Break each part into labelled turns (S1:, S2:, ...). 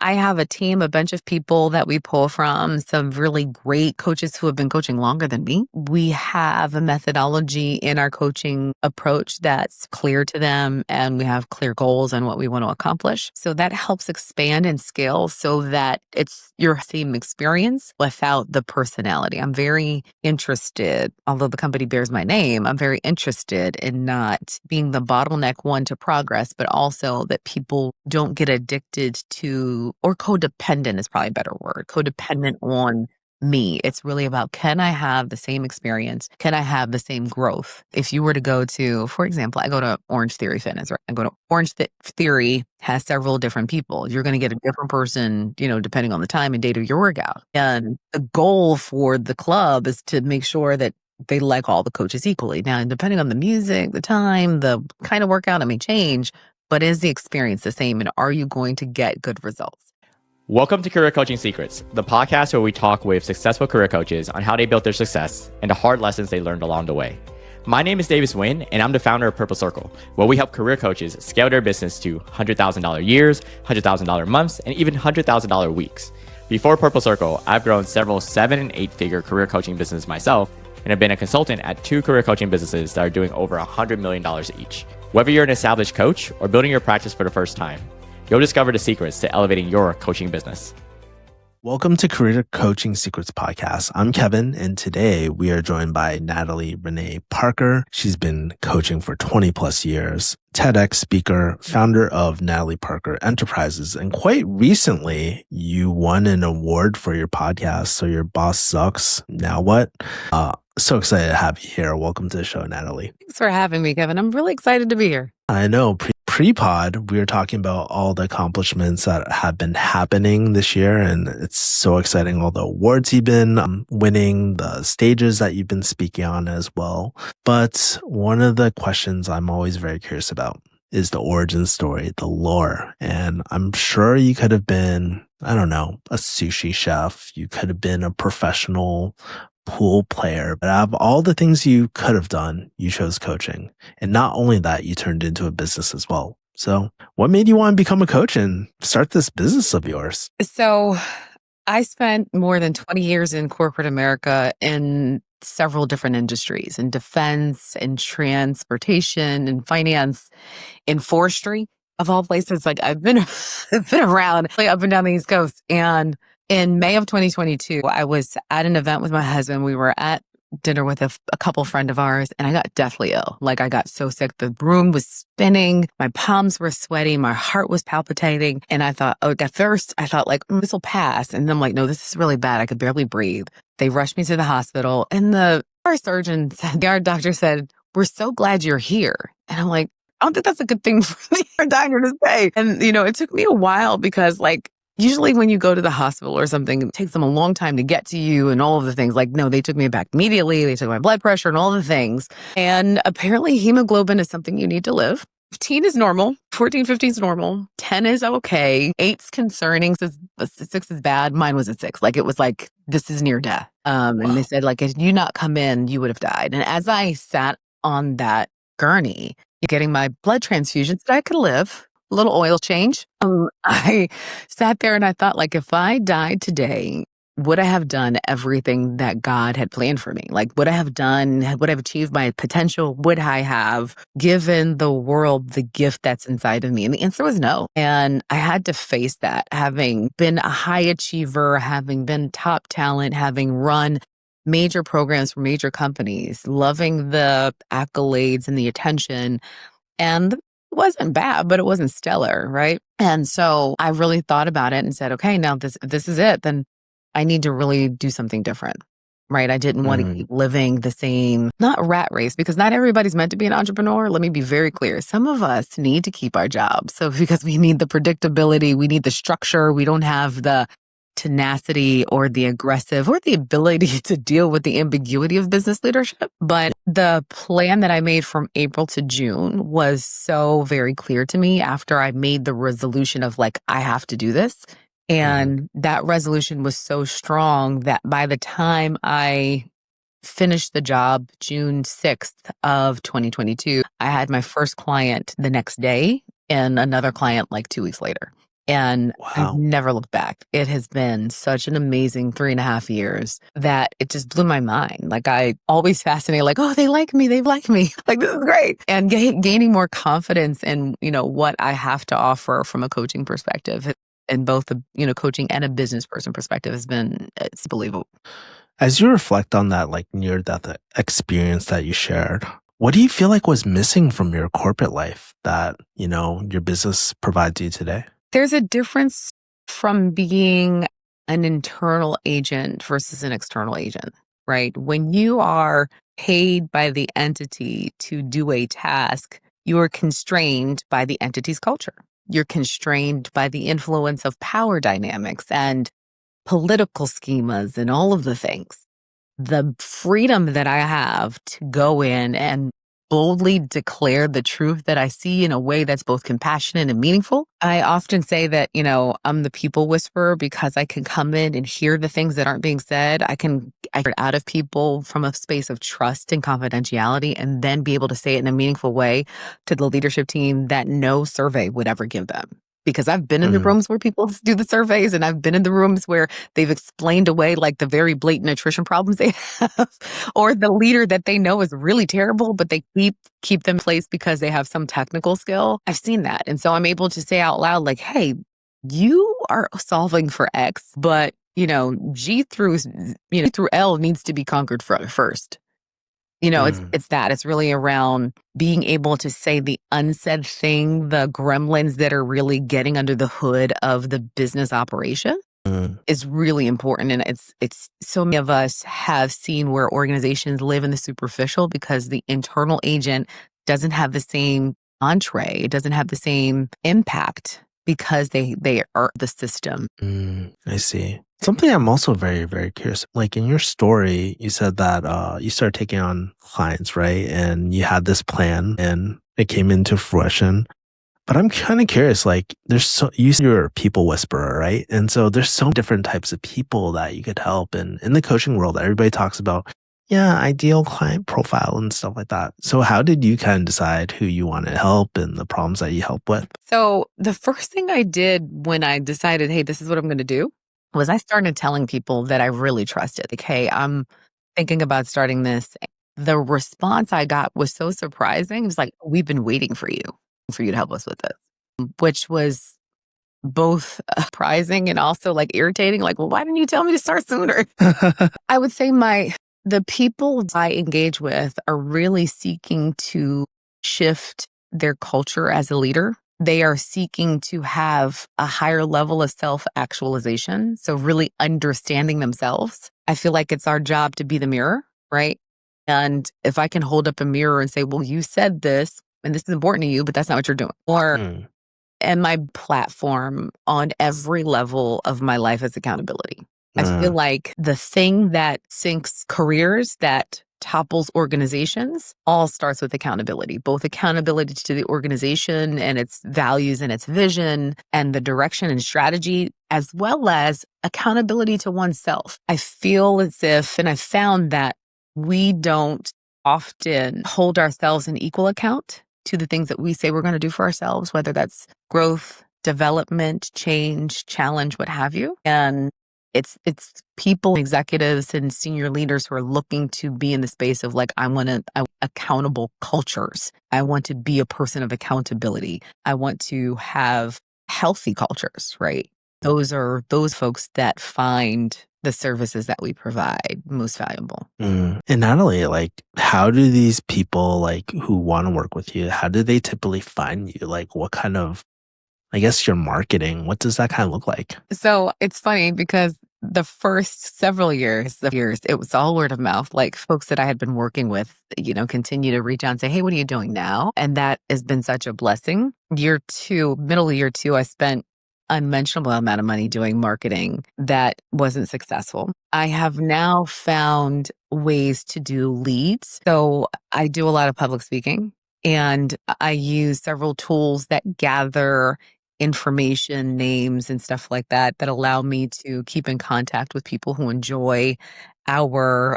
S1: I have a team, a bunch of people that we pull from, some really great coaches who have been coaching longer than me. We have a methodology in our coaching approach that's clear to them, and we have clear goals on what we want to accomplish. So that helps expand and scale so that it's your same experience without the personality. I'm very interested, although the company bears my name, I'm very interested in not being the bottleneck one to progress, but also that people don't get addicted to, or codependent is probably a better word, codependent on me. It's really about, can I have the same experience? Can I have the same growth? If you were to go to, for example, I go to Orange Theory Fitness, right? I go to Theory has several different people. You're going to get a different person, depending on the time and date of your workout. And the goal for the club is to make sure that they like all the coaches equally. Now, depending on the music, the time, the kind of workout, it may change, but is the experience the same? And are you going to get good results?
S2: Welcome to Career Coaching Secrets, the podcast where we talk with successful career coaches on how they built their success and the hard lessons they learned along the way. My name is Davis Nguyen, and I'm the founder of Purple Circle, where we help career coaches scale their business to $100,000 years, $100,000 months, and even $100,000 weeks. Before Purple Circle, I've grown several 7- and 8-figure career coaching businesses myself, and have been a consultant at 2 career coaching businesses that are doing over $100 million each. Whether you're an established coach or building your practice for the first time, you'll discover the secrets to elevating your coaching business.
S3: Welcome to Career Coaching Secrets Podcast. I'm Kevin, and today we are joined by Natalie Parker. She's been coaching for 20 plus years, TEDx speaker, founder of Natalie Parker Enterprises. And quite recently, you won an award for your podcast. So Your Boss Sucks. Now what? So excited to have you here. Welcome to the show, Natalie.
S1: Thanks for having me, Kevin. I'm really excited to be here.
S3: I know. Pre-pod, we were talking about all the accomplishments that have been happening this year, and it's so exciting. All the awards you've been winning, the stages that you've been speaking on as well. But one of the questions I'm always very curious about is the origin story, the lore. And I'm sure you could have been, a sushi chef. You could have been a professional pool player, but out of all the things you could have done, you chose coaching. And not only that, you turned into a business as well. So what made you want to become a coach and start this business of yours?
S1: So I spent more than 20 years in corporate America in several different industries, in defense, in transportation, in finance, in forestry, of all places. Like I've been around up and down the East Coast. And in May of 2022, I was at an event with my husband. We were at dinner with a couple friend of ours, and I got deathly ill. Like I got so sick. The room was spinning. My palms were sweaty. My heart was palpitating. And I thought, at first I thought like, this will pass. And then I'm like, no, this is really bad. I could barely breathe. They rushed me to the hospital, and our surgeon said, our doctor said, "We're so glad you're here." And I'm like, I don't think that's a good thing for the doctor to say. And, it took me a while because usually when you go to the hospital or something, it takes them a long time to get to you and all of the things. No, they took me back immediately. They took my blood pressure and all the things. And apparently hemoglobin is something you need to live. 15 is normal. 14, 15 is normal. 10 is okay. 8's concerning. 6 is bad. Mine was at 6. It was this is near death. And they said, if you not come in, you would have died. And as I sat on that gurney, getting my blood transfusions, I could live. A little oil change. I sat there and I thought, if I died today, would I have done everything that God had planned for me? Would I have achieved my potential? Would I have given the world the gift that's inside of me? And the answer was no. And I had to face that, having been a high achiever, having been top talent, having run major programs for major companies, loving the accolades and the attention. And it wasn't bad, but it wasn't stellar, right? And so I really thought about it and said, okay, now this is it. Then I need to really do something different, right? I didn't want to keep living the same, not rat race, because not everybody's meant to be an entrepreneur. Let me be very clear. Some of us need to keep our jobs. So because we need the predictability, we need the structure, we don't have the tenacity or the aggressive or the ability to deal with the ambiguity of business leadership. But the plan that I made from April to June was so very clear to me after I made the resolution of I have to do this. And that resolution was so strong that by the time I finished the job June 6th of 2022, I had my first client the next day and another client 2 weeks later. And I've
S3: Wow.
S1: never looked back. It has been such an amazing 3.5 years that it just blew my mind. Like I always fascinated, like, oh, they like me. They like me. Like, this is great. And gaining more confidence in, what I have to offer from a coaching perspective and both the, coaching and a business person perspective it's believable.
S3: As you reflect on that like near death experience that you shared, what do you feel like was missing from your corporate life that, your business provides you today?
S1: There's a difference from being an internal agent versus an external agent, right? When you are paid by the entity to do a task, you are constrained by the entity's culture. You're constrained by the influence of power dynamics and political schemas and all of the things. The freedom that I have to go in and boldly declare the truth that I see in a way that's both compassionate and meaningful. I often say that, I'm the people whisperer because I can come in and hear the things that aren't being said. I hear it out of people from a space of trust and confidentiality and then be able to say it in a meaningful way to the leadership team that no survey would ever give them. Because I've been in the
S3: Mm,
S1: rooms where people do the surveys and I've been in the rooms where they've explained away like the very blatant attrition problems they have or the leader that they know is really terrible, but they keep them in place because they have some technical skill. I've seen that. And so I'm able to say out loud, like, hey, you are solving for X, but G through L needs to be conquered first.
S3: mm,
S1: It's really around being able to say the unsaid thing, the gremlins that are really getting under the hood of the business operation
S3: mm,
S1: is really important. And it's so many of us have seen where organizations live in the superficial because the internal agent doesn't have the same entree, it doesn't have the same impact because they are the system.
S3: I see. Something I'm also very, very curious. Like in your story, you said that you started taking on clients, right? And you had this plan and it came into fruition. But I'm kind of curious, like you said you're a people whisperer, right? And so there's so different types of people that you could help. And in the coaching world, everybody talks about, yeah, ideal client profile and stuff like that. So how did you kind of decide who you want to help and the problems that you help with?
S1: So the first thing I did when I decided, hey, this is what I'm going to do, was I started telling people that I really trusted. Like, hey, I'm thinking about starting this. The response I got was so surprising. It was like, we've been waiting for you to help us with this, which was both surprising and also like irritating. Like, well, why didn't you tell me to start sooner? I would say the people I engage with are really seeking to shift their culture as a leader. They are seeking to have a higher level of self-actualization. So really understanding themselves. I feel like it's our job to be the mirror, right? And if I can hold up a mirror and say, well, you said this, and this is important to you, but that's not what you're doing. Or
S3: Mm,
S1: and my platform on every level of my life is accountability. I feel
S3: mm,
S1: like the thing that sinks careers, that topples organizations, all starts with accountability, both accountability to the organization and its values and its vision and the direction and strategy, as well as accountability to oneself. I feel as if, and I've found that we don't often hold ourselves in equal account to the things that we say we're going to do for ourselves, whether that's growth, development, change, challenge, what have you. And it's people, executives and senior leaders who are looking to be in the space of like, I accountable cultures. I want to be a person of accountability. I want to have healthy cultures, right? Those are those folks that find the services that we provide most valuable.
S3: mm. And Natalie, like, how do these people like who want to work with you, how do they typically find you? Like, what kind of, I guess, your marketing, what does that kind of look like?
S1: So it's funny because the first several years, it was all word of mouth. Like folks that I had been working with, continue to reach out and say, hey, what are you doing now? And that has been such a blessing. Middle of year two, I spent unmentionable amount of money doing marketing that wasn't successful. I have now found ways to do leads. So I do a lot of public speaking and I use several tools that gather information, names, and stuff like that that allow me to keep in contact with people who enjoy our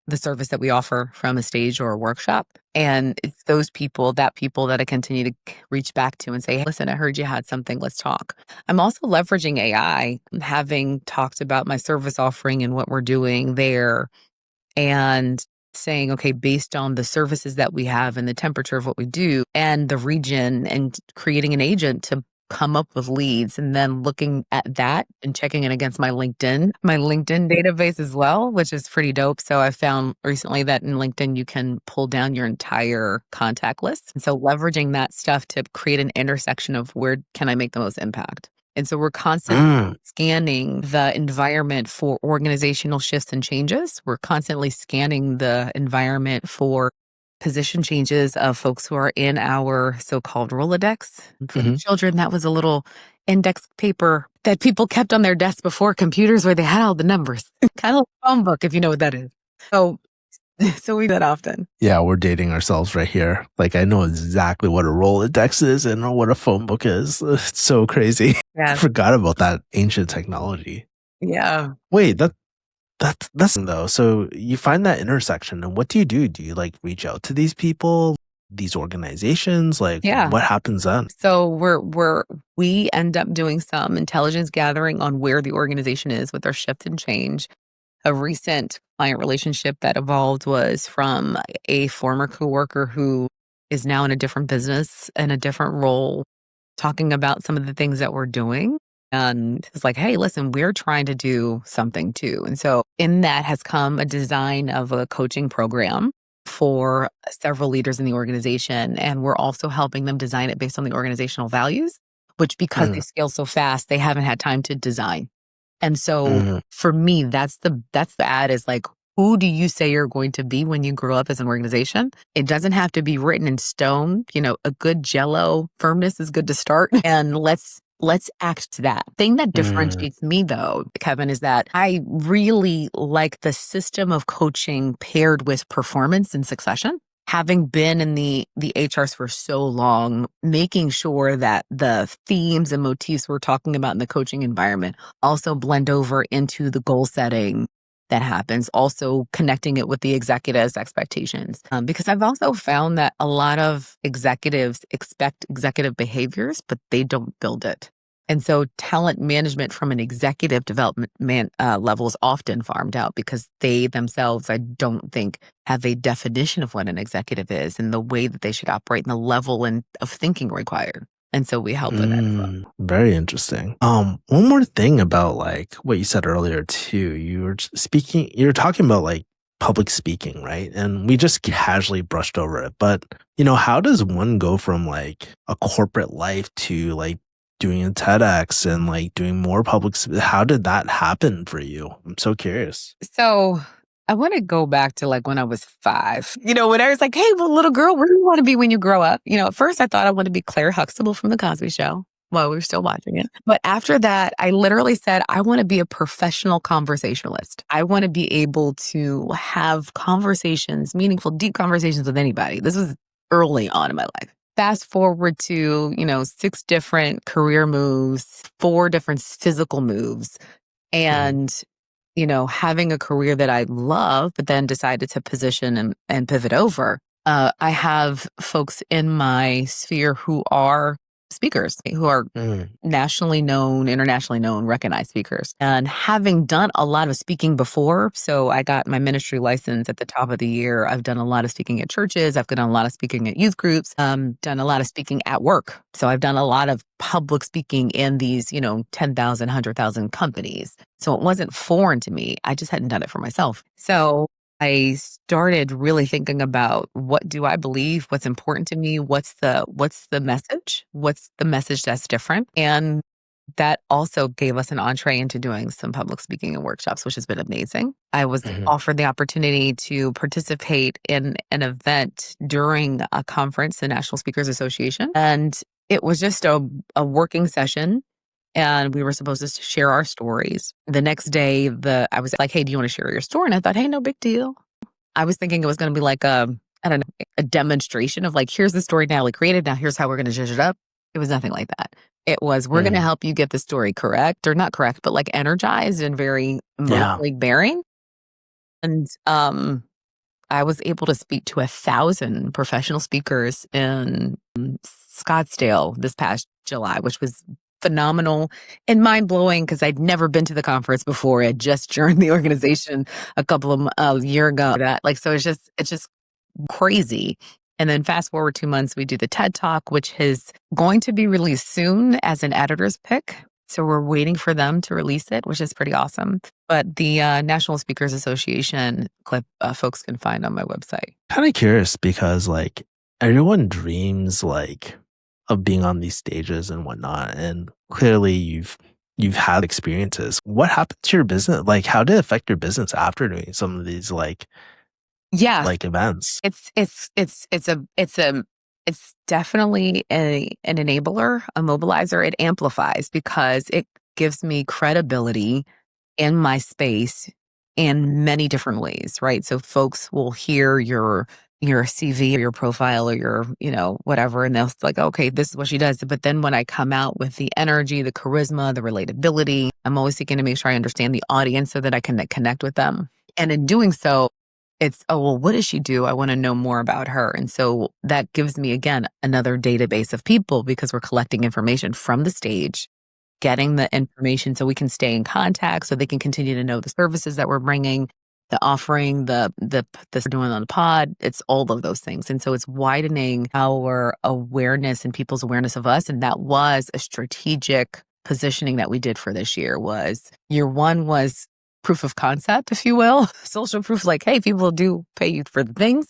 S1: the service that we offer from a stage or a workshop. And it's those people that I continue to reach back to and say, hey, listen, I heard you had something, let's talk. I'm also leveraging AI, having talked about my service offering and what we're doing there, and saying, okay, based on the services that we have and the temperature of what we do and the region, and creating an agent to come up with leads, and then looking at that and checking it against my LinkedIn database as well, which is pretty dope. So I found recently that in LinkedIn, you can pull down your entire contact list. And so leveraging that stuff to create an intersection of where can I make the most impact. And so we're constantly scanning the environment for organizational shifts and changes. We're constantly scanning the environment for position changes of folks who are in our so-called Rolodex. For the children, that was a little index paper that people kept on their desks before computers, where they had all the numbers. Kind of like a phone book, if you know what that is. So we do that often.
S3: Yeah, we're dating ourselves right here. Like, I know exactly what a Rolodex is and what a phone book is. It's so crazy. I
S1: Yeah.
S3: forgot about that ancient technology.
S1: Yeah.
S3: Wait, that's though. So you find that intersection, and what do you do? Do you like reach out to these people, these organizations? Like,
S1: Yeah.
S3: what happens then?
S1: So we end up doing some intelligence gathering on where the organization is with their shift and change. A recent client relationship that evolved was from a former coworker who is now in a different business and a different role, talking about some of the things that we're doing. And it's like, hey, listen, we're trying to do something too. And so in that has come a design of a coaching program for several leaders in the organization. And we're also helping them design it based on the organizational values, which, because they scale so fast, they haven't had time to design. And so for me, that's the ad, is like, who do you say you're going to be when you grow up as an organization? It doesn't have to be written in stone. A good Jello firmness is good to start. And let's act to that. Thing that differentiates me, though, Kevin, is that I really like the system of coaching paired with performance and succession. Having been in the HRs for so long, making sure that the themes and motifs we're talking about in the coaching environment also blend over into the goal setting that happens, also connecting it with the executives' expectations. Because I've also found that a lot of executives expect executive behaviors, but they don't build it. And so talent management from an executive development level is often farmed out, because they themselves, I don't think, have a definition of what an executive is and the way that they should operate and the level of thinking required. And so we help with that as well.
S3: Very interesting. One more thing about like what you said earlier too. You were talking about like public speaking, right? And we just casually brushed over it. But, how does one go from like a corporate life to like doing a TEDx and like doing more how did that happen for you? I'm so curious.
S1: So I want to go back to like when I was 5, when I was like, hey, well, little girl, where do you want to be when you grow up? At first I thought I wanted to be Claire Huxtable from The Cosby Show while we were still watching it. But after that, I literally said, I want to be a professional conversationalist. I want to be able to have conversations, meaningful, deep conversations with anybody. This was early on in my life. Fast forward to, 6 different career moves, 4 different physical moves, and, having a career that I love, but then decided to position and pivot over. I have folks in my sphere who are speakers, who are nationally known, internationally known, recognized speakers. And having done a lot of speaking before, so I got my ministry license at the top of the year. I've done a lot of speaking at churches. I've done a lot of speaking at youth groups, done a lot of speaking at work. So I've done a lot of public speaking in these, 10,000, 100,000 companies. So it wasn't foreign to me. I just hadn't done it for myself. So I started really thinking about, what do I believe? What's important to me? What's the message? What's the message that's different? And that also gave us an entree into doing some public speaking and workshops, which has been amazing. I was offered the opportunity to participate in an event during a conference, the National Speakers Association. And it was just a working session. And we were supposed to share our stories. The next day, I was like, hey, do you want to share your story? And I thought, hey, no big deal. I was thinking it was going to be like I don't know, a demonstration of like, here's the story Natalie created. Now here's how we're going to judge it up. It was nothing like that. It was, we're going to help you get the story correct, or not correct, but like energized and very emotionally bearing. And I was able to speak to 1,000 professional speakers in Scottsdale this past July, which was phenomenal and mind blowing because I'd never been to the conference before. I just joined the organization a couple of year ago. So it's just crazy. And then fast forward 2 months, we do the TED Talk, which is going to be released soon as an editor's pick. So we're waiting for them to release it, which is pretty awesome. But the National Speakers Association clip folks can find on my website.
S3: Kind of curious because like everyone dreams like of being on these stages and whatnot, and clearly you've had experiences. What happened to your business? Like, how did it affect your business after doing some of these
S1: Yeah,
S3: like events?
S1: It's definitely an enabler, a mobilizer. It amplifies because it gives me credibility in my space in many different ways, right? So folks will hear your CV or your profile or your, whatever, and they'll like, okay, this is what she does. But then when I come out with the energy, the charisma, the relatability, I'm always seeking to make sure I understand the audience so that I can connect with them. And in doing so, it's, oh, well, what does she do? I want to know more about her. And so that gives me, again, another database of people because we're collecting information from the stage, getting the information so we can stay in contact, so they can continue to know the services that we're bringing, the offering, the we're doing on the pod. It's all of those things. And so it's widening our awareness and people's awareness of us. And that was a strategic positioning that we did for this year. Was year one was proof of concept, if you will, social proof, like, hey, people do pay you for the things.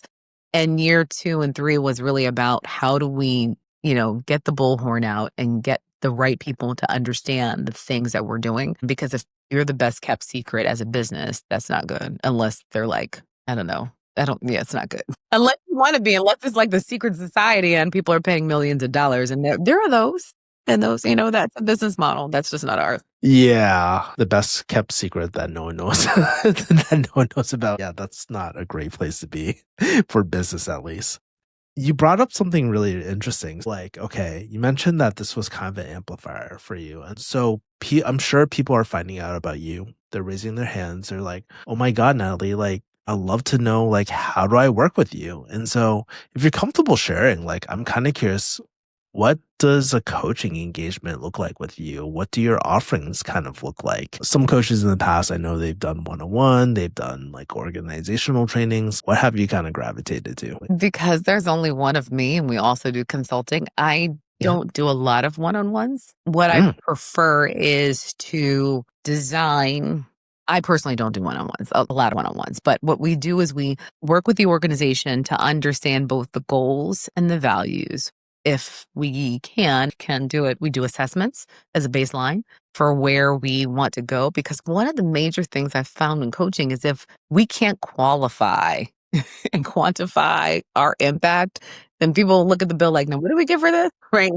S1: And year 2 and 3 was really about how do we, get the bullhorn out and get the right people to understand the things that we're doing. Because if you're the best kept secret as a business, that's not good unless they're like, I don't know. It's not good. Unless you want to be, unless it's like the secret society and people are paying millions of dollars. And there are those. And those, that's a business model. That's just not ours.
S3: Yeah, the best kept secret that no one knows that no one knows about. Yeah, that's not a great place to be for business, at least. You brought up something really interesting. Like, okay, you mentioned that this was kind of an amplifier for you. And so I'm sure people are finding out about you. They're raising their hands. They're like, oh my God, Natalie, like, I'd love to know, like, how do I work with you? And so if you're comfortable sharing, like, I'm kind of curious, what does a coaching engagement look like with you? What do your offerings kind of look like? Some coaches in the past, I know they've done one-on-one, they've done like organizational trainings. What have you kind of gravitated to?
S1: Because there's only one of me and we also do consulting, I don't do a lot of one-on-ones. What I prefer is to design. I personally don't do one-on-ones, a lot of one-on-ones. But what we do is we work with the organization to understand both the goals and the values. If we can do it, we do assessments as a baseline for where we want to go. Because one of the major things I've found in coaching is if we can't qualify and quantify our impact, then people look at the bill like, no, what do we get for this? Right.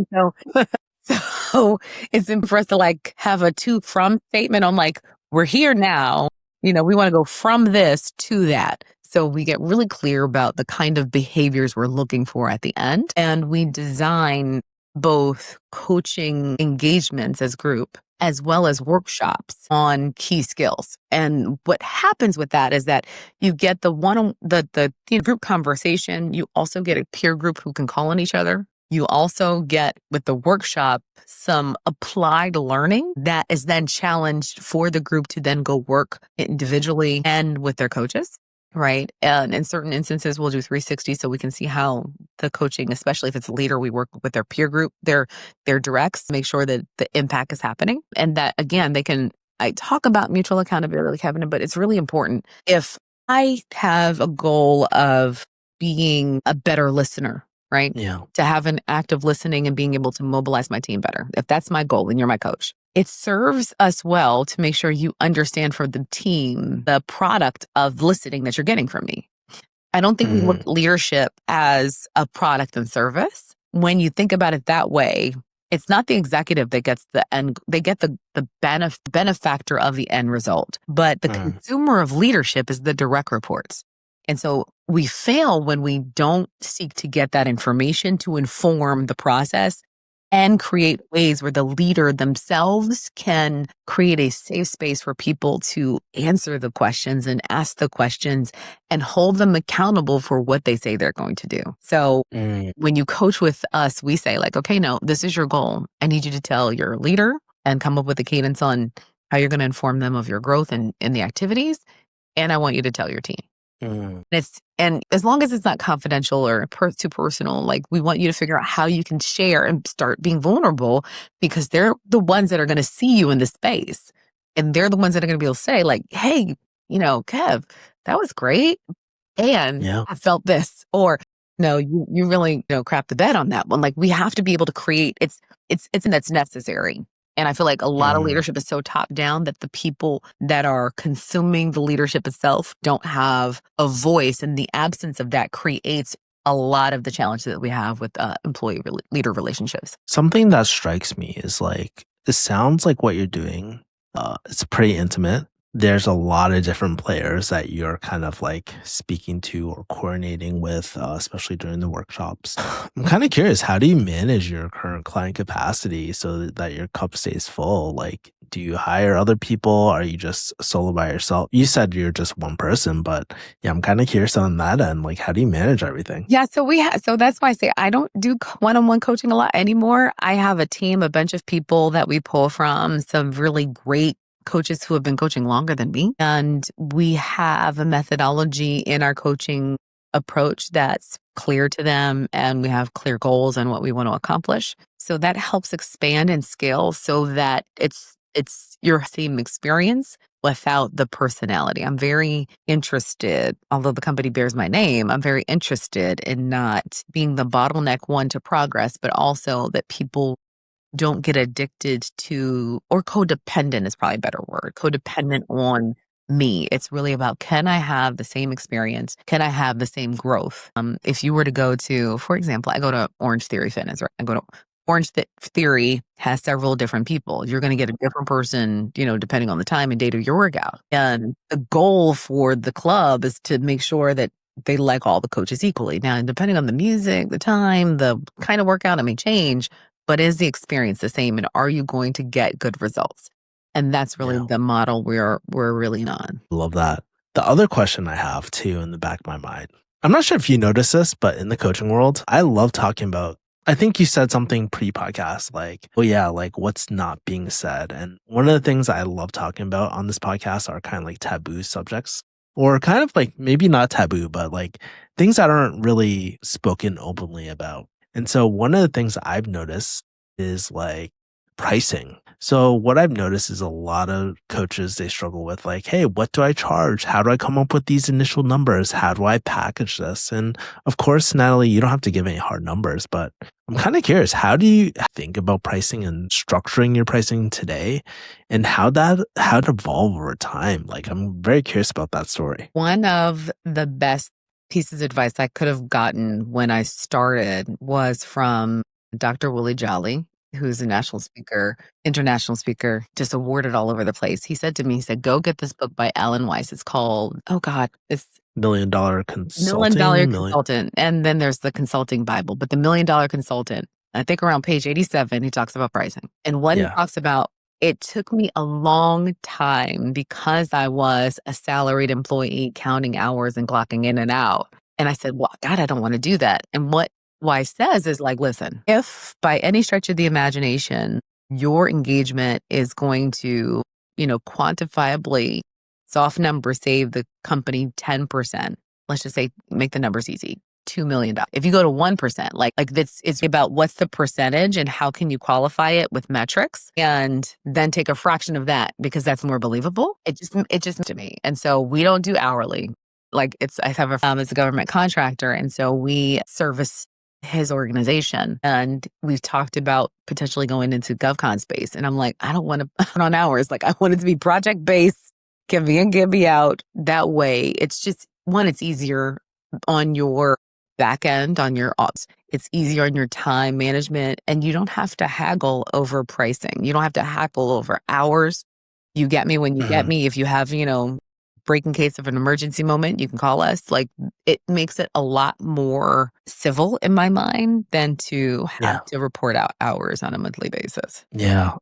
S1: So it's important for us to like have a to from statement on like, we're here now, we want to go from this to that. So we get really clear about the kind of behaviors we're looking for at the end. And we design both coaching engagements as group as well as workshops on key skills. And what happens with that is that you get the group conversation. You also get a peer group who can call on each other. You also get with the workshop some applied learning that is then challenged for the group to then go work individually and with their coaches. Right. And in certain instances, we'll do 360 so we can see how the coaching, especially if it's a leader, we work with their peer group, their directs, make sure that the impact is happening. And that, again, I talk about mutual accountability, Kevin, but it's really important. If I have a goal of being a better listener, right?
S3: Yeah.
S1: To have an active listening and being able to mobilize my team better. If that's my goal and you're my coach, it serves us well to make sure you understand for the team the product of listening that you're getting from me. I don't think we look at leadership as a product and service. When you think about it that way, it's not the executive that gets the end. They get the benefactor of the end result. But the consumer of leadership is the direct reports. And so we fail when we don't seek to get that information to inform the process and create ways where the leader themselves can create a safe space for people to answer the questions and ask the questions and hold them accountable for what they say they're going to do. So when you coach with us, we say like, okay, no, this is your goal. I need you to tell your leader and come up with a cadence on how you're going to inform them of your growth and in the activities. And I want you to tell your team. And as long as it's not confidential or too personal, like we want you to figure out how you can share and start being vulnerable, because they're the ones that are going to see you in the space. And they're the ones that are going to be able to say like, hey, Kev, that was great. And I felt this, or no, you really, crap the bed on that one. Like we have to be able to create, it's that's necessary. And I feel like a lot of leadership is so top down that the people that are consuming the leadership itself don't have a voice. And the absence of that creates a lot of the challenges that we have with leader relationships.
S3: Something that strikes me is like, it sounds like what you're doing, it's pretty intimate. There's a lot of different players that you're kind of like speaking to or coordinating with, especially during the workshops. I'm kind of curious, how do you manage your current client capacity so that your cup stays full? Like, do you hire other people? Are you just solo by yourself? You said you're just one person, but yeah, I'm kind of curious on that end. Like, how do you manage everything?
S1: Yeah, so that's why I say I don't do one-on-one coaching a lot anymore. I have a team, a bunch of people that we pull from, some really great coaches who have been coaching longer than me. And we have a methodology in our coaching approach that's clear to them. And we have clear goals on what we want to accomplish. So that helps expand and scale so that it's your same experience without the personality. I'm very interested, although the company bears my name, I'm very interested in not being the bottleneck one to progress, but also that people don't get addicted to, or codependent is probably a better word, codependent on me. It's really about, can I have the same experience? Can I have the same growth? If you were to go to, for example, I go to Orange Theory Fitness, right? I go to Orange Theory has several different people. You're going to get a different person, depending on the time and date of your workout. And the goal for the club is to make sure that they like all the coaches equally. Now, depending on the music, the time, the kind of workout, it may change. But is the experience the same, and are you going to get good results? And that's really the model we're really on.
S3: Love that. The other question I have too in the back of my mind, I'm not sure if you notice this, but in the coaching world, I love talking about, I think you said something pre-podcast, like, oh yeah, like what's not being said. And one of the things I love talking about on this podcast are kind of like taboo subjects, or kind of like maybe not taboo, but like things that aren't really spoken openly about. And so one of the things I've noticed is like pricing. So what I've noticed is a lot of coaches, they struggle with like, hey, what do I charge? How do I come up with these initial numbers? How do I package this? And of course, Natalie, you don't have to give any hard numbers, but I'm kind of curious, how do you think about pricing and structuring your pricing today, and how it evolved over time? Like, I'm very curious about that story.
S1: One of the best pieces of advice I could have gotten when I started was from Dr. Willie Jolly, who's a national speaker, international speaker, just awarded all over the place. He said to me, go get this book by Alan Weiss. It's called, it's
S3: $1 Million Consulting.
S1: $1 Million Consultant. And then there's the Consulting Bible, but the $1 Million Consultant, I think around page 87, he talks about pricing. And what he talks about, it took me a long time because I was a salaried employee counting hours and clocking in and out. And I said, well, God, I don't want to do that. And what Wise says is like, listen, if by any stretch of the imagination, your engagement is going to, quantifiably, soft number, save the company 10%, let's just say, make the numbers easy, $2 million. If you go to 1%, like this, it's about what's the percentage and how can you qualify it with metrics, and then take a fraction of that because that's more believable. It just to me. And so we don't do hourly. Like I have as a government contractor. And so we service his organization, and we've talked about potentially going into GovCon space. And I'm like, I don't want to put on hours. Like I want it to be project based, give me in, give me out. That way, it's just it's easier on your back end, on your ops. It's easier on your time management, and you don't have to haggle over pricing. You don't have to haggle over hours. You get me when you get me. If you have, break in case of an emergency moment, you can call us. Like, it makes it a lot more civil in my mind than to have
S3: Yeah.
S1: to report out hours on a monthly basis.
S3: Yeah.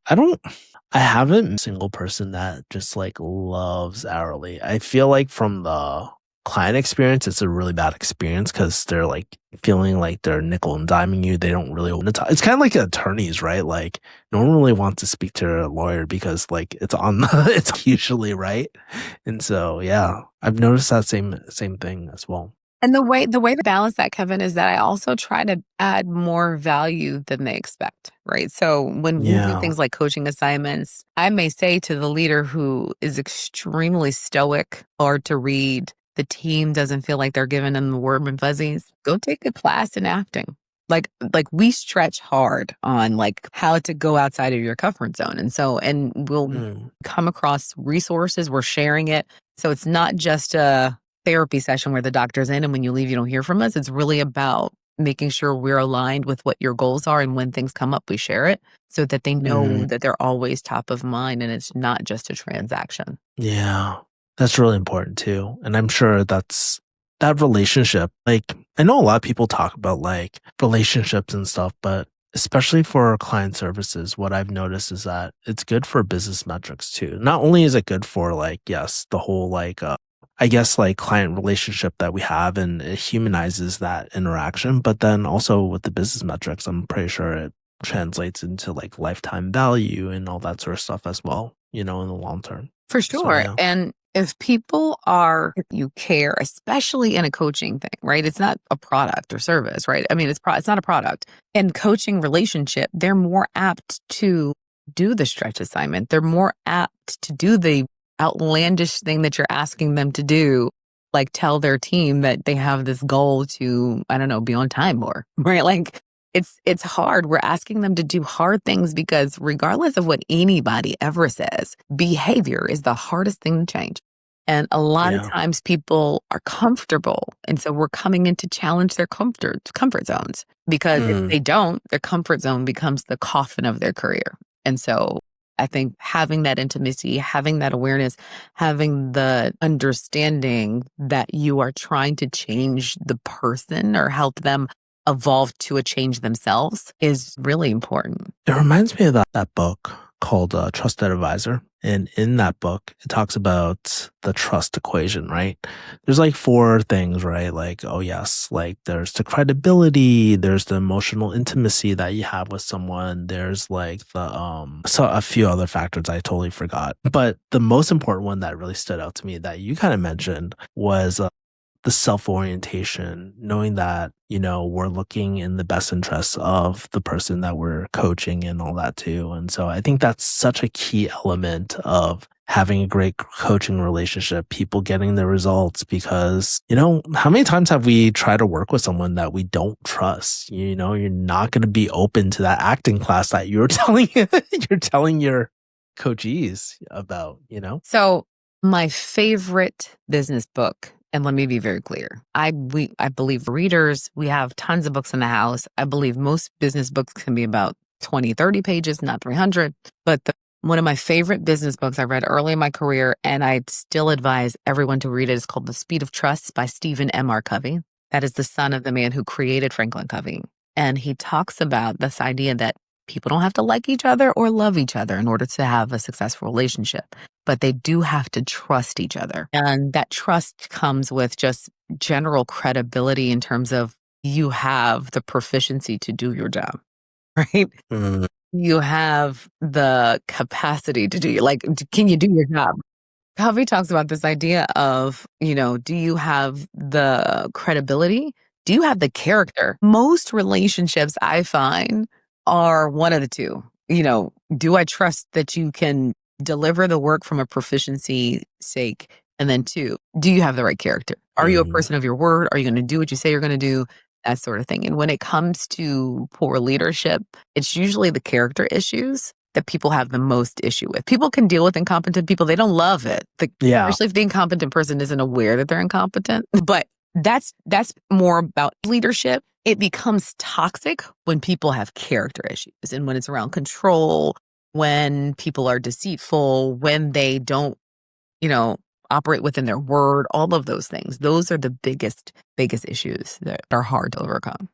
S3: I haven't met a single person that just like loves hourly. I feel like from the client experience, it's a really bad experience because they're like feeling like they're nickel and diming you. They don't really want to talk. It's kind of like attorneys, right? Like no one really wants to speak to a lawyer because like it's on it's usually right. And so yeah, I've noticed that same thing as well.
S1: And the way to balance that, Kevin, is that I also try to add more value than they expect, right? So when we do
S3: Yeah.
S1: things like coaching assignments, I may say to the leader who is extremely stoic or to read, the team doesn't feel like they're giving them the warm and fuzzies, go take a class in acting. Like we stretch hard on like how to go outside of your comfort zone. And we'll
S3: Mm,
S1: come across resources, we're sharing it. So it's not just a therapy session where the doctor's in and when you leave, you don't hear from us. It's really about making sure we're aligned with what your goals are. And when things come up, we share it so that they know
S3: mm,
S1: that they're always top of mind and it's not just a transaction.
S3: yeah. That's really important too. And I'm sure that's that relationship. Like I know a lot of people talk about like relationships and stuff, but especially for client services, what I've noticed is that it's good for business metrics too. Not only is it good for like, yes, the whole like I guess like client relationship that we have and it humanizes that interaction, but then also with the business metrics, I'm pretty sure it translates into like lifetime value and all that sort of stuff as well, in the long term.
S1: For
S3: So
S1: sure.
S3: yeah.
S1: And if people are, you care, especially in a coaching thing, right? It's not a product or service, right? I mean, it's not a product. In coaching relationship, they're more apt to do the stretch assignment. They're more apt to do the outlandish thing that you're asking them to do, like tell their team that they have this goal to, I don't know, be on time more, right? Like it's hard. We're asking them to do hard things because regardless of what anybody ever says, behavior is the hardest thing to change. And a lot of
S3: Yeah.
S1: times people are comfortable. And so we're coming in to challenge their comfort zones because if
S3: Mm,
S1: they don't, their comfort zone becomes the coffin of their career. And so I think having that intimacy, having that awareness, having the understanding that you are trying to change the person or help them evolve to a change themselves is really important.
S3: it reminds me of that book called Trusted Advisor. And in that book, it talks about the trust equation, right? There's like four things, right? Like, oh, yes, like there's the credibility, there's the emotional intimacy that you have with someone, there's like so a few other factors I totally forgot. But the most important one that really stood out to me that you kind of mentioned was the self-orientation, knowing that, we're looking in the best interests of the person that we're coaching and all that too. And so I think that's such a key element of having a great coaching relationship, people getting the results because, how many times have we tried to work with someone that we don't trust? You're not going to be open to that acting class that you're telling your coachees about.
S1: So, my favorite business book, and let me be very clear. I believe readers, we have tons of books in the house. I believe most business books can be about 20, 30 pages, not 300. But one of my favorite business books I read early in my career, and I still advise everyone to read it, is called The Speed of Trust by Stephen M.R. Covey. That is the son of the man who created Franklin Covey. And he talks about this idea that people don't have to like each other or love each other in order to have a successful relationship, but they do have to trust each other. And that trust comes with just general credibility in terms of you have the proficiency to do your job, right?
S3: Mm,
S1: You have the capacity to do, like, can you do your job? Covey talks about this idea of, do you have the credibility? Do you have the character? Most relationships I find are one of the two. Do I trust that you can deliver the work from a proficiency sake? And then two, do you have the right character? Are you a
S3: mhm.
S1: person of your word? Are you going to do what you say you're going to do? That sort of thing. And when it comes to poor leadership, it's usually the character issues that people have the most issue with. People can deal with incompetent people. They don't love it.
S3: Yeah.
S1: Especially if the incompetent person isn't aware that they're incompetent. But that's more about leadership. It becomes toxic when people have character issues and when it's around control, when people are deceitful, when they don't, you know, operate within their word, all of those things. Those are the biggest issues that are hard to overcome.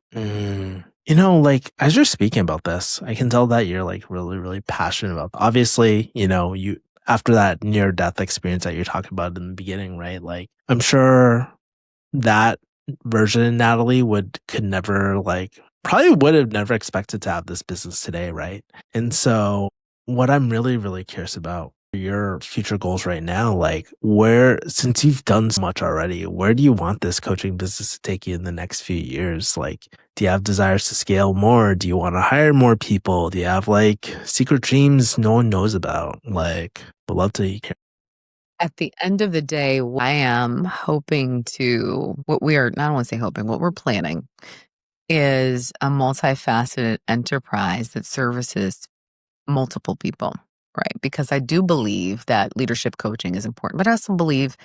S3: Like as you're speaking about this, I can tell that you're like really, really passionate about. Obviously, you after that near death experience that you're talking about in the beginning, right? Like I'm sure that version Natalie could never probably would have never expected to have this business today, right? And so what I'm really, really curious about your future goals right now, like since you've done so much already, where do you want this coaching business to take you in the next few years? Like, do you have desires to scale more? Do you want to hire more people? Do you have secret dreams no one knows about? Would love to hear.
S1: At the end of the day, I am hoping to, what we are, I don't want to say hoping, what we're planning is a multifaceted enterprise that services multiple people, right? Because I do believe that leadership coaching is important, but I also believe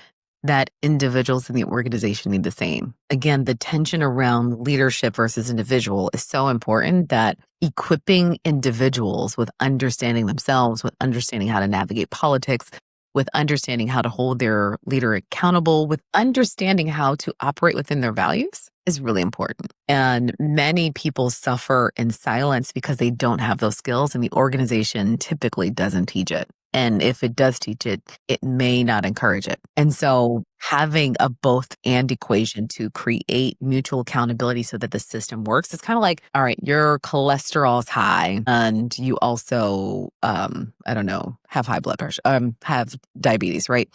S1: that individuals in the organization need the same. Again, the tension around leadership versus individual is so important that equipping individuals with understanding themselves, with understanding how to navigate politics, with understanding how to hold their leader accountable, with understanding how to operate within their values is really important. And many people suffer in silence because they don't have those skills, and the organization typically doesn't teach it. And if it does teach it, it may not encourage it. And so having a both and equation to create mutual accountability so that the system works, it's kind of like, all right, your cholesterol is high and you also, I don't know, have high blood pressure, have diabetes, right?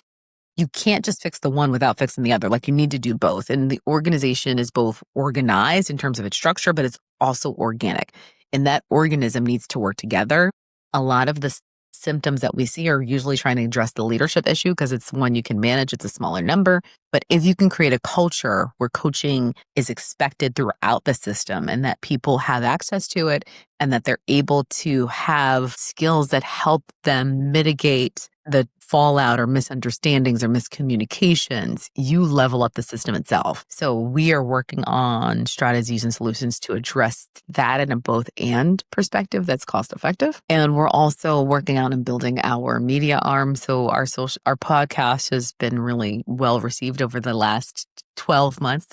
S1: You can't just fix the one without fixing the other. Like you need to do both. And the organization is both organized in terms of its structure, but it's also organic. And that organism needs to work together. A lot of the symptoms that we see are usually trying to address the leadership issue because it's one you can manage. It's a smaller number. But if you can create a culture where coaching is expected throughout the system and that people have access to it and that they're able to have skills that help them mitigate the fallout or misunderstandings or miscommunications, you level up the system itself. So we are working on strategies and solutions to address that in a both and perspective that's cost effective. And we're also working on and building our media arm. So our podcast has been really well received over the last 12 months.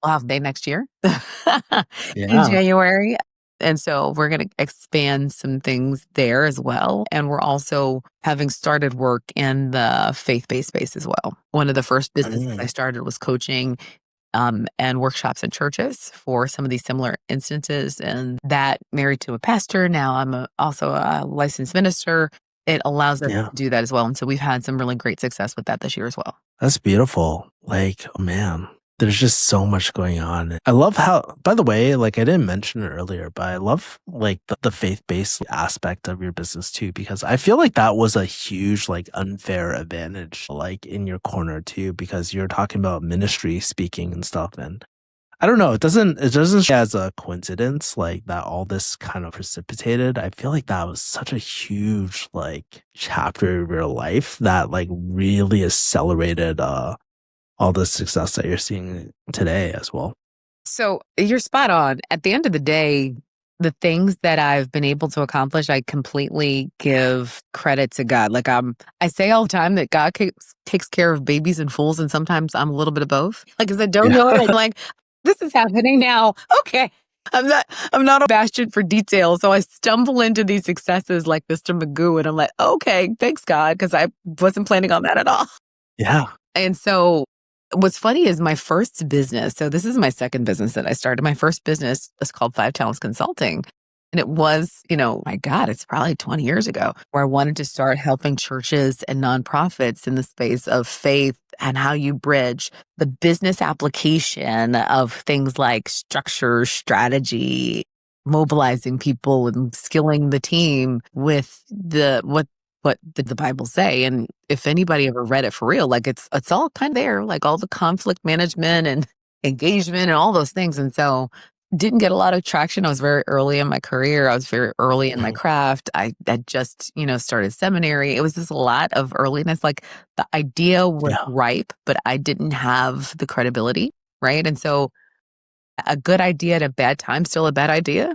S1: We'll have day next year in January. And so we're going to expand some things there as well. And we're also having started work in the faith-based space as well. One of the first businesses I started was coaching and workshops in churches for some of these similar instances. And that married to a pastor. Now I'm also a licensed minister. It allows us to do that as well. And so we've had some really great success with that this year as well.
S3: That's beautiful. Oh man, there's just so much going on. I love how, by the way, I didn't mention it earlier, but I love the faith-based aspect of your business too, because I feel like that was a huge unfair advantage in your corner too, because you're talking about ministry speaking and stuff. And I don't know, it doesn't as a coincidence that all this kind of precipitated. I feel like that was such a huge chapter of your life that really accelerated all the success that you're seeing today as well.
S1: So you're spot on. At the end of the day, the things that I've been able to accomplish, I completely give credit to God. I say all the time that God takes care of babies and fools, and sometimes I'm a little bit of both. Because I don't know it, I'm this is happening now. Okay. I'm not a bastion for detail. So I stumble into these successes like Mr. Magoo, and I'm like, okay, thanks God, because I wasn't planning on that at all.
S3: Yeah.
S1: And so what's funny is my first business. So this is my second business that I started. My first business was called 5 Talents Consulting. And it was, my God, it's probably 20 years ago where I wanted to start helping churches and nonprofits in the space of faith and how you bridge the business application of things like structure, strategy, mobilizing people and skilling the team with what did the Bible say? And if anybody ever read it for real, it's all kind of there, all the conflict management and engagement and all those things. And so didn't get a lot of traction. I was very early in my career. I was very early in my craft. I had just, started seminary. It was just a lot of earliness. The idea was ripe, but I didn't have the credibility, right? And so a good idea at a bad time, still a bad idea.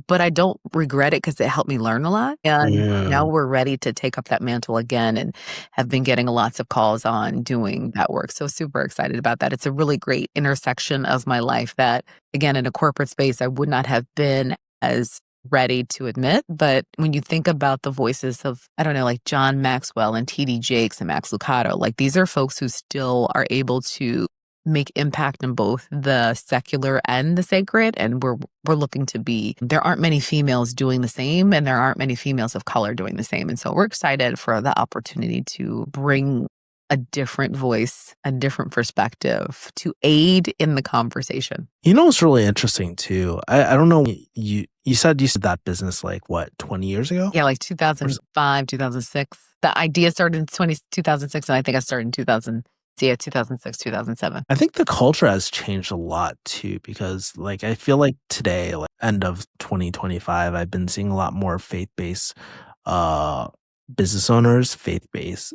S1: but I don't regret it because it helped me learn a lot. And now
S3: Mm.
S1: we're ready to take up that mantle again and have been getting lots of calls on doing that work. So super excited about that. It's a really great intersection of my life that, again, in a corporate space, I would not have been as ready to admit. But when you think about the voices of, I don't know, like John Maxwell and TD Jakes and Max Lucado, like these are folks who still are able to make impact in both the secular and the sacred. And we're looking to be, there aren't many females doing the same, and there aren't many females of color doing the same. And so we're excited for the opportunity to bring a different voice, a different perspective to aid in the conversation.
S3: You know what's really interesting too? I don't know. You said you started that business like what, 20 years ago?
S1: Yeah, like 2005, 2006. The idea started in 2006, and I think I started in 2006, 2007.
S3: I think the culture has changed a lot too, because like I feel like today, like end of 2025, I've been seeing a lot more faith-based uh business owners, faith-based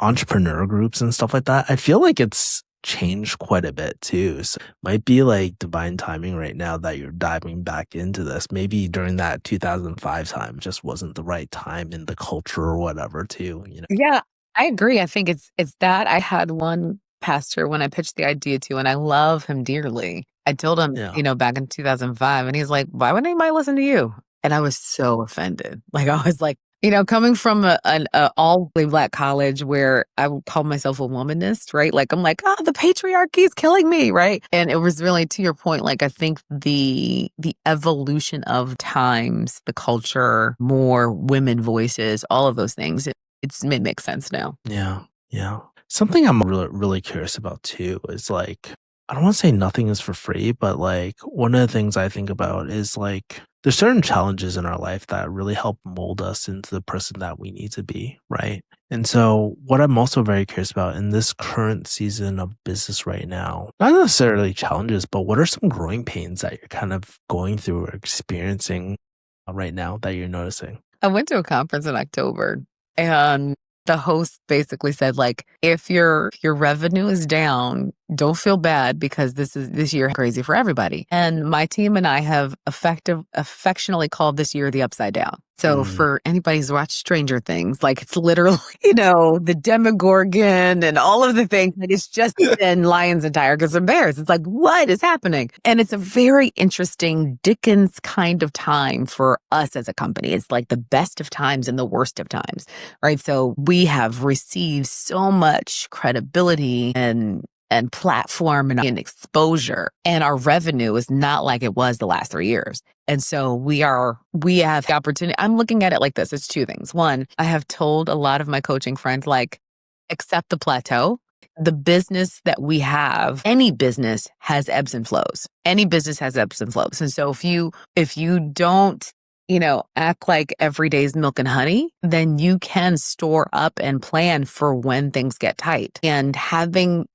S3: entrepreneur groups and stuff like that. I feel like it's changed quite a bit too. So it might be like divine timing right now that you're diving back into this. Maybe during that 2005 time just wasn't the right time in the culture or whatever too, you know.
S1: Yeah, I agree. I think it's that. I had one pastor when I pitched the idea to, and I love him dearly. I told him,
S3: Yeah.
S1: back in 2005, and he's like, "Why would anybody listen to you?" And I was so offended. Like I was like, coming from an all Black college where I would call myself a womanist, right? Like I'm like, oh, the patriarchy is killing me, right? And it was really to your point. Like I think the evolution of times, the culture, more women voices, all of those things. It makes sense now.
S3: Yeah. Yeah. Something I'm really, really curious about too is like, I don't want to say nothing is for free, but like one of the things I think about is like, there's certain challenges in our life that really help mold us into the person that we need to be, right? And so what I'm also very curious about in this current season of business right now, not necessarily challenges, but what are some growing pains that you're kind of going through or experiencing right now that you're noticing?
S1: I went to a conference in October, and the host basically said, like, if your revenue is down, don't feel bad because this year crazy for everybody. And my team and I have affectionately called this year the upside down. So for anybody who's watched Stranger Things, like it's literally, the Demogorgon and all of the things. Like it's just then lions and tigers and bears. It's like, what is happening? And it's a very interesting Dickens kind of time for us as a company. It's like the best of times and the worst of times, right? So we have received so much credibility and platform and exposure. And our revenue is not like it was the last 3 years. And so we have the opportunity. I'm looking at it like this. It's two things. One, I have told a lot of my coaching friends, like, accept the plateau. The business that we have, any business has ebbs and flows. Any business has ebbs and flows. And so if you don't act like every day's milk and honey, then you can store up and plan for when things get tight. And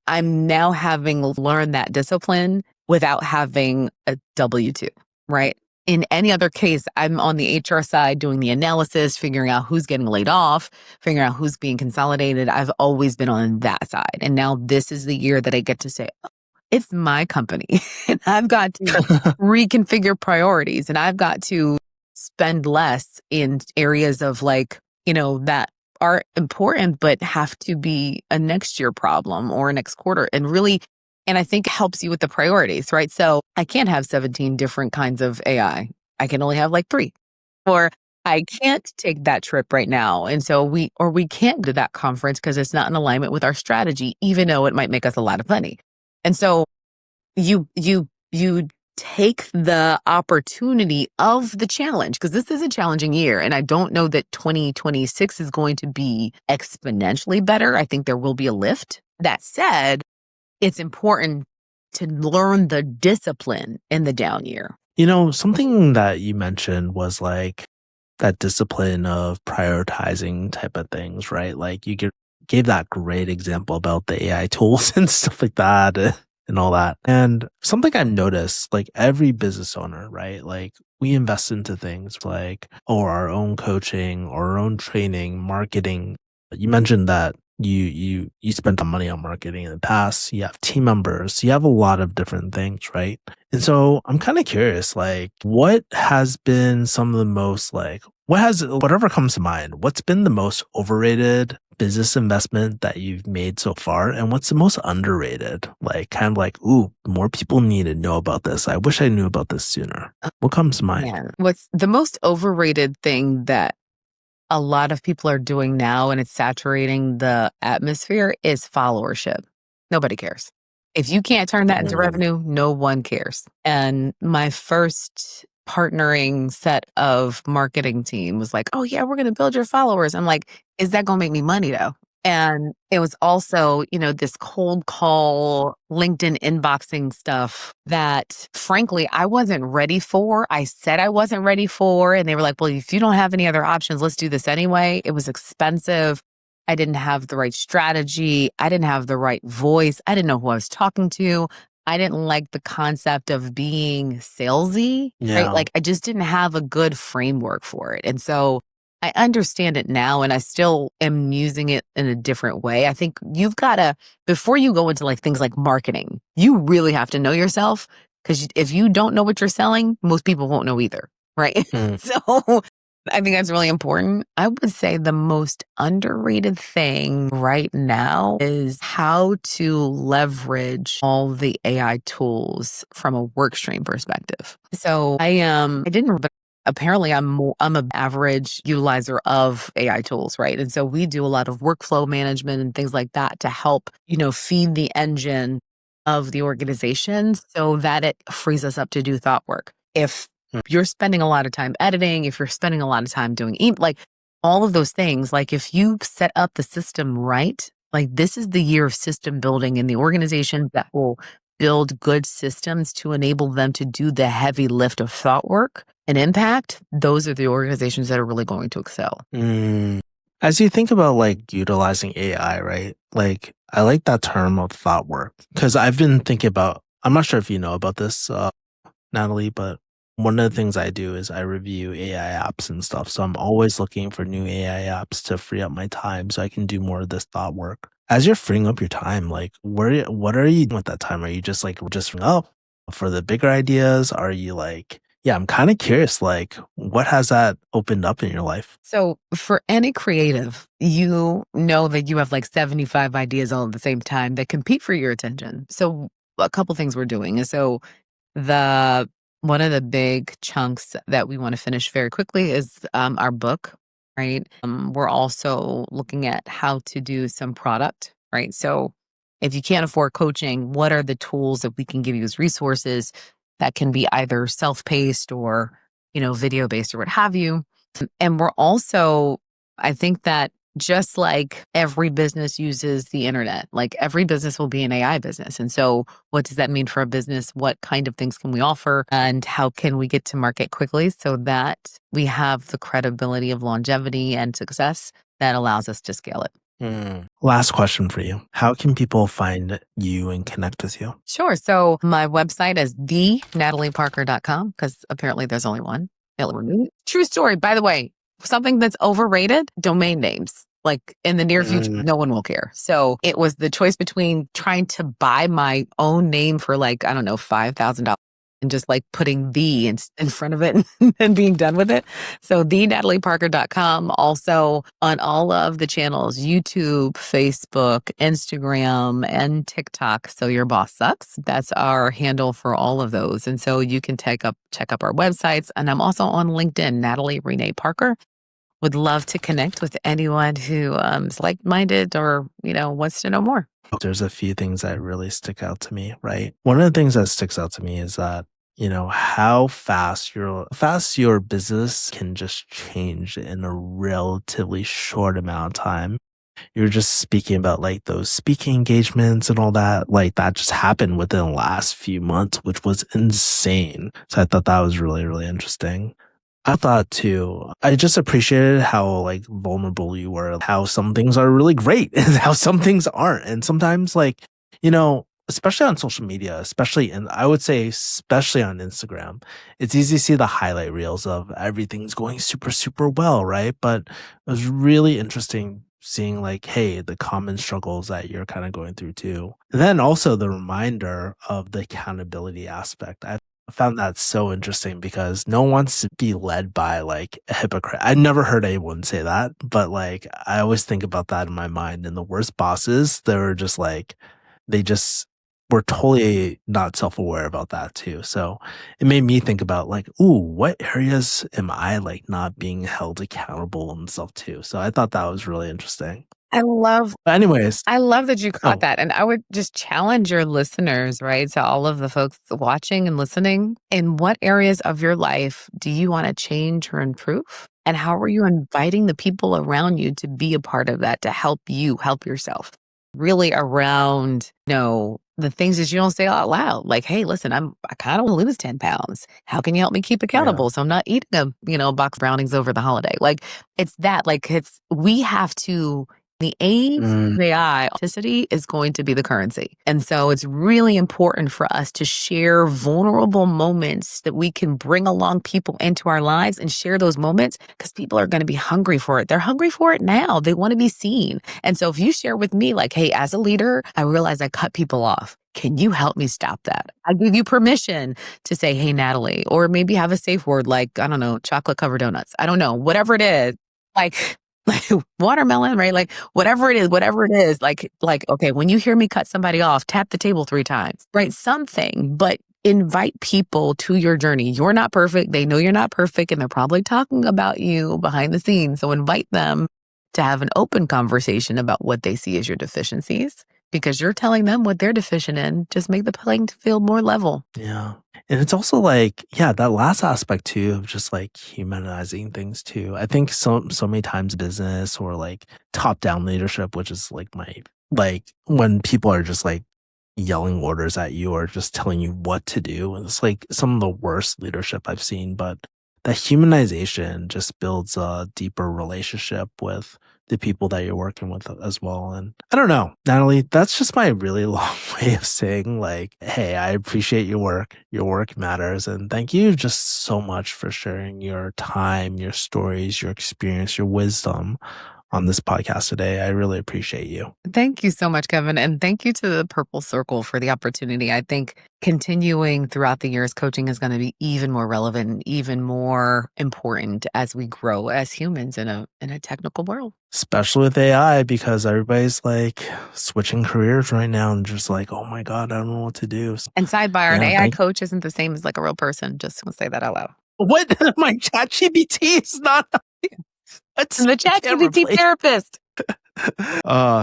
S1: I'm now having learned that discipline without having a W-2, right? In any other case, I'm on the HR side doing the analysis, figuring out who's getting laid off, figuring out who's being consolidated. I've always been on that side. And now this is the year that I get to say, oh, it's my company and I've got to reconfigure priorities, and I've got to spend less in areas of that are important, but have to be a next year problem or a next quarter. And I think it helps you with the priorities, right? So I can't have 17 different kinds of AI. I can only have like 3, or I can't take that trip right now. And so we can't go to that conference because it's not in alignment with our strategy, even though it might make us a lot of money. And so you take the opportunity of the challenge, because this is a challenging year. And I don't know that 2026 is going to be exponentially better. I think there will be a lift. That said, it's important to learn the discipline in the down year.
S3: Something that you mentioned was like that discipline of prioritizing type of things, right? Like you gave that great example about the AI tools and stuff like that. And all that. And something I've noticed, like every business owner, right? Like we invest into things like, our own coaching or our own training, marketing. You mentioned that you spent money on marketing in the past, you have team members, you have a lot of different things, right? And so I'm kind of curious, like, what has been some of the most like, whatever comes to mind, what's been the most overrated business investment that you've made so far? And what's the most underrated? Like, kind of like, ooh, more people need to know about this. I wish I knew about this sooner. What comes to mind?
S1: Man, what's the most overrated thing that a lot of people are doing now and it's saturating the atmosphere is followership. Nobody cares. If you can't turn that into revenue, no one cares. And my first partnering set of marketing team was like, oh yeah, we're going to build your followers. I'm like, is that going to make me money though? And it was also, this cold call, LinkedIn inboxing stuff that frankly, I wasn't ready for. I said I wasn't ready for. And they were like, well, if you don't have any other options, let's do this anyway. It was expensive. I didn't have the right strategy. I didn't have the right voice. I didn't know who I was talking to. I didn't like the concept of being salesy, right?
S3: Yeah.
S1: Like I just didn't have a good framework for it. And so I understand it now and I still am using it in a different way. I think you've got to, before you go into like things like marketing, you really have to know yourself because if you don't know what you're selling, most people won't know either, right? So I think that's really important. I would say the most underrated thing right now is how to leverage all the AI tools from a work stream perspective. So I didn't, but apparently I'm an average utilizer of AI tools, right? And so we do a lot of workflow management and things like that to help, feed the engine of the organization so that it frees us up to do thought work. If you're spending a lot of time editing, if you're spending a lot of time doing like all of those things, like if you set up the system right, like this is the year of system building in the organization that will build good systems to enable them to do the heavy lift of thought work and impact. Those are the organizations that are really going to excel.
S3: As you think about like utilizing AI, right? Like I like that term of thought work because I've been thinking about, I'm not sure if you know about this, Natalie, but one of the things I do is I review AI apps and stuff. So I'm always looking for new AI apps to free up my time so I can do more of this thought work. As you're freeing up your time, like what are you doing with that time? Are you just up for the bigger ideas? Are you like, yeah, I'm kind of curious, like what has that opened up in your life?
S1: So for any creative, you know that you have like 75 ideas all at the same time that compete for your attention. So a couple things we're doing is one of the big chunks that we want to finish very quickly is our book, right? We're also looking at how to do some product, right? So if you can't afford coaching, what are the tools that we can give you as resources that can be either self-paced or, video-based or what have you? And we're also, I think that just like every business uses the internet, like every business will be an AI business. And so what does that mean for a business? What kind of things can we offer? And how can we get to market quickly so that we have the credibility of longevity and success that allows us to scale it?
S3: Last question for you. How can people find you and connect with you?
S1: Sure. So my website is thenatalieparker.com because apparently there's only one. True story, by the way. Something that's overrated, domain names. Like in the near future, no one will care. So it was the choice between trying to buy my own name for like, I don't know, $5,000 and just like putting the in front of it and being done with it. So thenatalieparker.com, also on all of the channels, YouTube, Facebook, Instagram, and TikTok. So Your Boss Sucks. That's our handle for all of those. And so you can check up our websites. And I'm also on LinkedIn, Natalie Renee Parker. Would love to connect with anyone who is like-minded or, wants to know more.
S3: There's a few things that really stick out to me, right? One of the things that sticks out to me is that, how fast your business can just change in a relatively short amount of time. You're just speaking about like those speaking engagements and all that, like that just happened within the last few months, which was insane. So I thought that was really, really interesting. I thought too, I just appreciated how like vulnerable you were, how some things are really great and how some things aren't. And sometimes like, especially on social media, I would say especially on Instagram, it's easy to see the highlight reels of everything's going super, super well, right? But it was really interesting seeing like, hey, the common struggles that you're kind of going through too. And then also the reminder of the accountability aspect. I found that so interesting because no one wants to be led by like a hypocrite. I never heard anyone say that, but like I always think about that in my mind. And the worst bosses, they were just like, they just were totally not self-aware about that too. So it made me think about like, ooh, what areas am I like not being held accountable and stuff too? So I thought that was really interesting.
S1: I love
S3: But anyways,
S1: I love that you caught
S3: oh,
S1: that. And I would just challenge your listeners, right? So all of the folks watching and listening, in what areas of your life do you want to change or improve? And how are you inviting the people around you to be a part of that, to help you help yourself? Really around, the things that you don't say out loud. Like, hey, listen, I kind of want to lose 10 pounds. How can you help me keep
S3: yeah.
S1: accountable so I'm not eating a box of brownies over the holiday? Like, it's that, like, we have to, the age
S3: Mm,
S1: of AI, authenticity is going to be the currency. And so it's really important for us to share vulnerable moments that we can bring along people into our lives and share those moments because people are going to be hungry for it. They're hungry for it now. They want to be seen. And so if you share with me, like, hey, as a leader, I realize I cut people off. Can you help me stop that? I give you permission to say, hey, Natalie, or maybe have a safe word like, I don't know, chocolate covered donuts. I don't know, whatever it is. Like watermelon, right? Like whatever it is, like, okay, when you hear me cut somebody off, tap the table 3 times, right? Something, but invite people to your journey. You're not perfect. They know you're not perfect, and they're probably talking about you behind the scenes. So invite them to have an open conversation about what they see as your deficiencies, because you're telling them what they're deficient in. Just make the playing field more level.
S3: yeah. And it's also like, yeah, that last aspect too of just like humanizing things too. I think so many times business or like top down leadership, which is like like when people are just like yelling orders at you or just telling you what to do. And it's like some of the worst leadership I've seen, but that humanization just builds a deeper relationship with the people that you're working with as well. And I don't know, Natalie, that's just my really long way of saying like, hey, I appreciate your work. Your work matters. And thank you just so much for sharing your time, your stories, your experience, your wisdom on this podcast today. I really appreciate you.
S1: Thank you so much, Kevin. And thank you to the Purple Circle for the opportunity. I think continuing throughout the years, coaching is going to be even more relevant and even more important as we grow as humans in a technical world.
S3: Especially with AI, because everybody's like switching careers right now and just like, oh my God, I don't know what to do. So,
S1: And sidebar, an
S3: yeah,
S1: AI coach isn't the same as like a real person. Just want to say that out loud.
S3: what? My chat GPT is not. What's
S1: The ChatGPT therapist.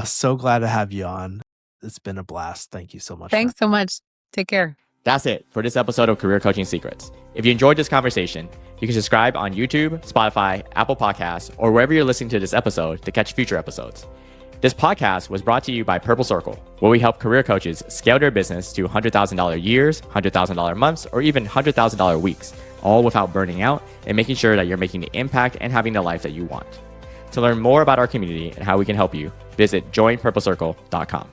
S3: So glad to have you on. It's been a blast. Thank you so much.
S1: Thanks so much. Take care.
S2: That's it for this episode of Career Coaching Secrets. If you enjoyed this conversation, you can subscribe on YouTube, Spotify, Apple Podcasts, or wherever you're listening to this episode to catch future episodes. This podcast was brought to you by Purple Circle, where we help career coaches scale their business to $100,000 years, $100,000 months, or even $100,000 weeks, all without burning out and making sure that you're making the impact and having the life that you want. To learn more about our community and how we can help you, visit joinpurplecircle.com.